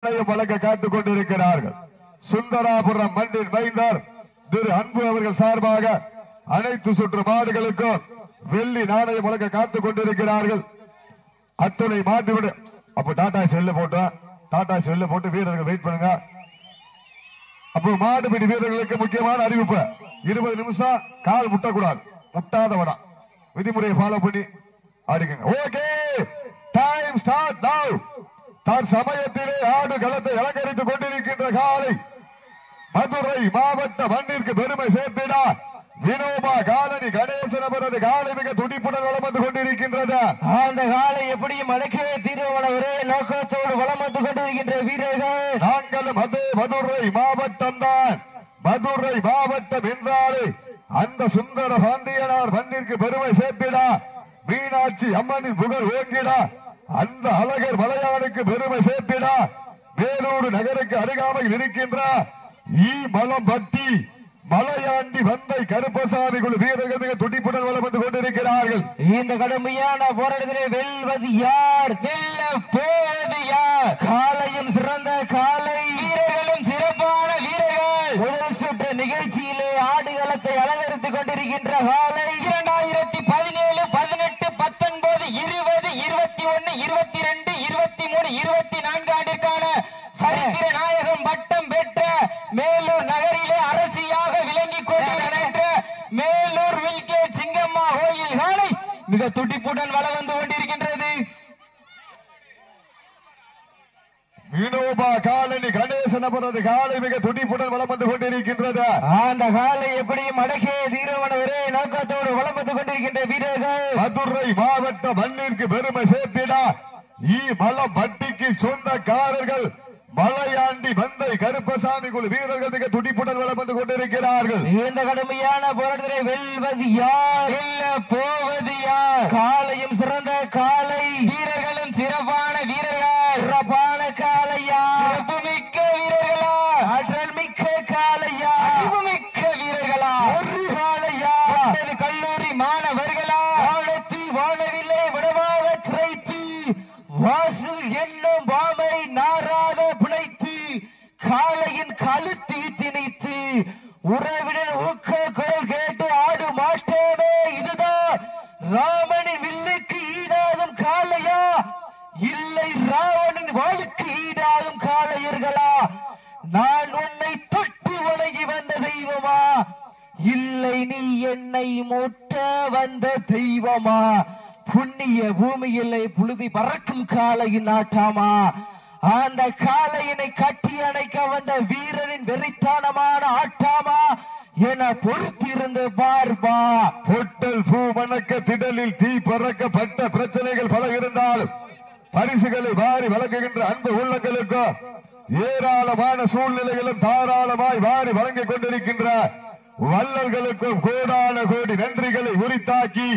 வழங்க காத்துக் கொண்டிருக்கிறார்கள். சுந்தராபுரம் மண்ணின் மைந்தர் திரு அன்பு அவர்கள் சார்பாக அனைத்து சுற்று மாடுகளுக்கும் வெள்ளி நாணயம் வழங்க காத்துக் கொண்டிருக்கிறார்கள். அத்துணை மாட்டுவிட அப்ப டாடா செல்ல போட்டு வீரர்கள் வெயிட் பண்ணுங்க. அப்போ மாடுபிடி வீரர்களுக்கு முக்கியமான அறிவிப்பு, 20 நிமிஷம் கால் முட்டக்கூடாது, முட்டாத வடம் விதிமுறையை ஃபாலோ பண்ணி ஆடிக்கங்க. ஓகே, டைம் ஸ்டார்ட் நவ. சமயத்திலே ஆடு களத்தை அலங்கரித்துக் கொண்டிருக்கின்ற காலை மதுரை மாவட்ட மண்ணிற்கு பெருமை சேர்த்திடா வினோபா காலனி கணேசன் அவரது காலை மிக துடிப்புடன் வளம் வந்து கொண்டிருக்கின்றது. அந்த காலை எப்படியும் அடக்கவே தீர்வன ஒரே நோக்கத்தோடு வளம் வந்து கொண்டிருக்கின்ற வீரர்கள் நாங்களும் அதே மதுரை மாவட்டம் தான். மதுரை மாவட்டம் என்றாலே அந்த சுந்தர பாண்டியனார் மண்ணிற்கு பெருமை சேர்த்திடா மீனாட்சி அம்மனின் புகழ் ஓங்கிடா அந்த அழகர் மலையானுக்கு பெருமை சேர்த்திடா வேலூர் நகருக்கு அருகாமையில் இருக்கின்ற மலம்பட்டி மலையாண்டி வந்தை கருப்பசாமி குழு வீரர்கள் மிக துடிப்புடன் வளம் வந்து கொண்டிருக்கிறார்கள். இந்த கடுமையான போராட்டத்திலே வெல்வது யார், வெல்ல போவது யார்? காலையும் சிறந்த காலை, வீரர்களும் சிறப்பான வீரர்கள். முதல் சுற்று நிகழ்ச்சியிலே ஆடுகளத்தை அலங்கரித்துக் கொண்டிருக்கின்ற காலை 2017, 18, 19, 20, 21, 22, 23, 24 ஆண்டிற்கான சரித்திர நாயகம் பட்டம் பெற்ற மேலூர் நகரிலே அரசியாக விளங்கிக் கொண்டிருக்கின்ற மேலூர் வில்கேட் சிங்கம்மா கோயில் காலை மிக துடிப்புடன் வளம் வந்து கொண்டிருக்கின்றது. வினோபா காலனி கணேசன் அவரது காலை மிக துடிப்புடன் வளம் வந்து கொண்டிருக்கின்றது. அந்த காலை எப்படியும் அடக்கே தீரவன ஒரே நோக்கத்தோடு வளம் வந்து கொண்டிருக்கின்ற வீரர்கள் மதுரை மாவட்ட மண்ணிற்கு பெருமை சேர்த்திடா மலம்பட்டிக்கு சொந்தக்காரர்கள் மலையாண்டி வந்தை கருப்பசாமி குழு வீரர்கள் மிக துடிப்புடன் வளம் வந்து கொண்டிருக்கிறார்கள். இந்த கடுமையான போராட்டத்தை வெல்வது யார், வெல்ல போவது யார்? காலையும் சிறந்த காலை, வீரர்களும் சிறப்பான வீரர்கள். சிறப்பான காலையா, சிறப்பு மிக்க வீரர்களா, ஆற்றல் மிக்க காலையா, அறிவு மிக்க வீரர்களா, ஒரு காலையா, கல்லூரி மாணவர்களா, வானத்தி வானவில்லை விடமாக திரைத்து வாசு என்னும் பாமை நாராக பிணைத்து காளையின் கழுத்தி திணித்து உறவினர் ஊக்க குரல் கேட்டு ஆடு மாட்டோமே, இதுதான் ராமனின் வில்லுக்கு ஈடாகும் காளையா, இல்லை ராவணன் வாளுக்கு ஈடாகும் காளையர்களா? நான் உன்னை தொட்டு வணங்கி வந்த தெய்வமா, இல்லை நீ என்னை மூட்ட வந்த தெய்வமா? புண்ணிய பூமியிலே புழுதி பறக்கும் காளையின் ஆட்டாமா? அந்த காளையினை கட்டி அணைக்க வந்த வீரரின் வெறித்தானமான ஆட்டாமா என பொறுத்திருந்து பார்பா. பொட்டல் பூ மணக்க திடலில் தீ பறக்கப்பட்ட பிரச்சனைகள் பல இருந்தாலும் பரிசுகளை வாரி வழங்குகின்ற அன்பு உள்ளங்களுக்கு ஏராளமான சூழ்நிலைகளும் தாராளமாய் வாரி வழங்கிக் கொண்டிருக்கின்ற வள்ளல்களுக்கும் கோடான கோடி நன்றிகளை உரித்தாக்கி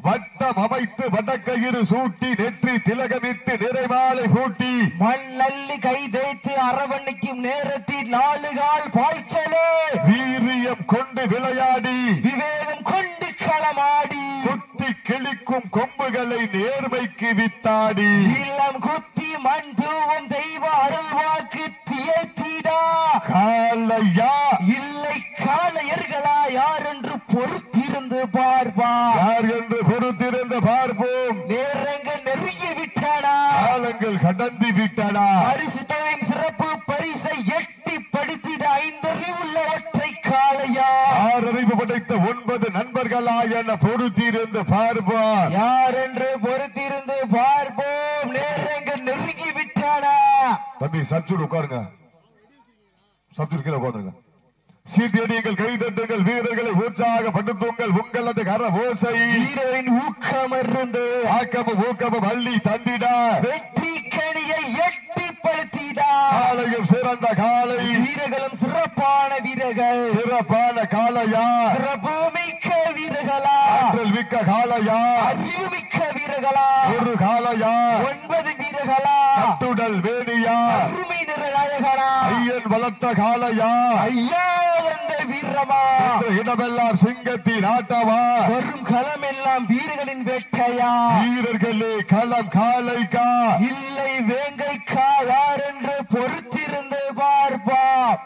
வட்டம் அமைத்து வடக்கயிறு சூட்டி நெற்றி திலகமிட்டு நிறைமாலை பூட்டி மண்ணள்ளி கை தேய்த்து அரவணைக்கும் நேரத்தில் 4 கால் பாய்ச்சலே வீரியம் கொண்டு விளையாடி விவேகம் கொண்டு களமாடி குத்தி கிழிக்கும் கொம்புகளை நேர்மைக்கு வித்தாடி இல்லம் குத்தி மண் தூவும் தெய்வ அருள்வாக்கு தியத்திடா காலையா இல்லை காளையர்களா யார் என்று பொறுத்திருந்து பார்ப்பா. யார் என்று பொறுத்திருந்து பார்ப்போம். நேரங்கள் நெருங்கி விட்டனா, காலங்கள் கடந்து விட்டனா. பரிசு தொகையின் சிறப்பு பரிசை எட்டி படித்திட 5 அறிவுள்ள ஒற்றை காளையா, 6 அறிவு படைத்த 9 நண்பர்களா என பொறுத்திருந்து பார்ப்போம். யார் என்று பொறுத்திருந்து பார்ப்போம். நேரங்கள் நெருங்கி விட்டனா. தம்பி சற்று உட்காருங்க, சற்று கீழே உட்காருங்க. சீட்டியடிகள் கைதட்டுங்கள், வீரர்களை உற்சாகப்படுத்துங்கள். உங்களது கர ஓசை வீரரின் ஊக்கம் இருந்து ஆக்கமும் ஊக்கமும் அள்ளி தந்திட வெற்றி கணியை எட்டிப்படுத்திடா. காலையும் சிறந்த காலை, வீரர்களும் சிறப்பான வீரர்கள். சிறப்பான காலையா, சிறப்பு மிக்க வீரர்களா, ஆற்றல் மிக்க காலையா, அறிவு மிக்க வீரர்களா, ஒரு காலையா, 9 வீரர்களா, கட்டுடல் வேணியா, அருமை நிறநாயகனா, ஐயன் வளர்த்த காலையா, ஐயா என்ற வீரமா, இடமெல்லாம் சிங்கத்தின் ஆட்டமா, வரும் களம் எல்லாம் வீரர்களின் வேட்டையா, வீரர்களே களம் காலைக்கா இல்லை வேங்கைக்கா யார் என்று பொறுத்திருந்து பார்ப்போம்.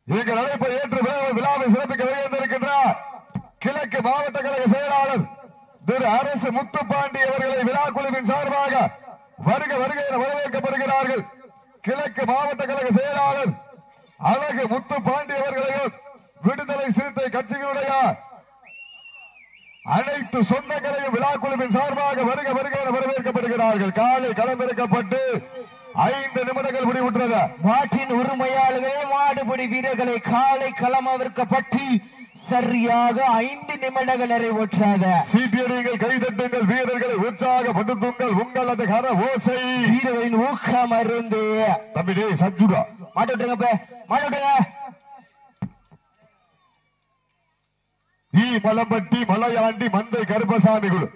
எங்கள் அழைப்பை ஏற்று விழாவை சிறப்பிக்க வருகின்றிருக்கின்றார் கிழக்கு மாவட்ட கழக செயலாளர் திரு அரசு முத்துப்பாண்டி அவர்களை விழா குழுவின் சார்பாக வருக வருக என வரவேற்கப்படுகிறார்கள். கிழக்கு மாவட்ட கழக செயலாளர் அழகு முத்துப்பாண்டி அவர்களையும் விடுதலை சிறுத்தை கட்சியினுடைய அனைத்து சொந்தங்களையும் விழா குழுவின் சார்பாக வருக வருக என வரவேற்கப்படுகிறார்கள். காலை களமிறக்கப்பட்டு 5 நிமிடங்கள் முடிவுற்றது. மாட்டின் உரிமையாளர்களே, மாடுபிடி வீரர்களை காலை களமிறக்கப்பட்டு சரியாக 5 நிமிடங்கள் நிறைவுற்றாத. சீட்டியடிகள், கைதட்டுங்கள், வீரர்களை உற்சாகப்படுத்துங்கள். உங்களது கர ஓசை வீரர்களின் ஊக்கம் அருந்து. தம்பி சஞ்சுடா மாட்டுங்க மாட்டுங்க. மலம்பட்டி மலையாண்டி மந்தை கருப்பசாமி குழு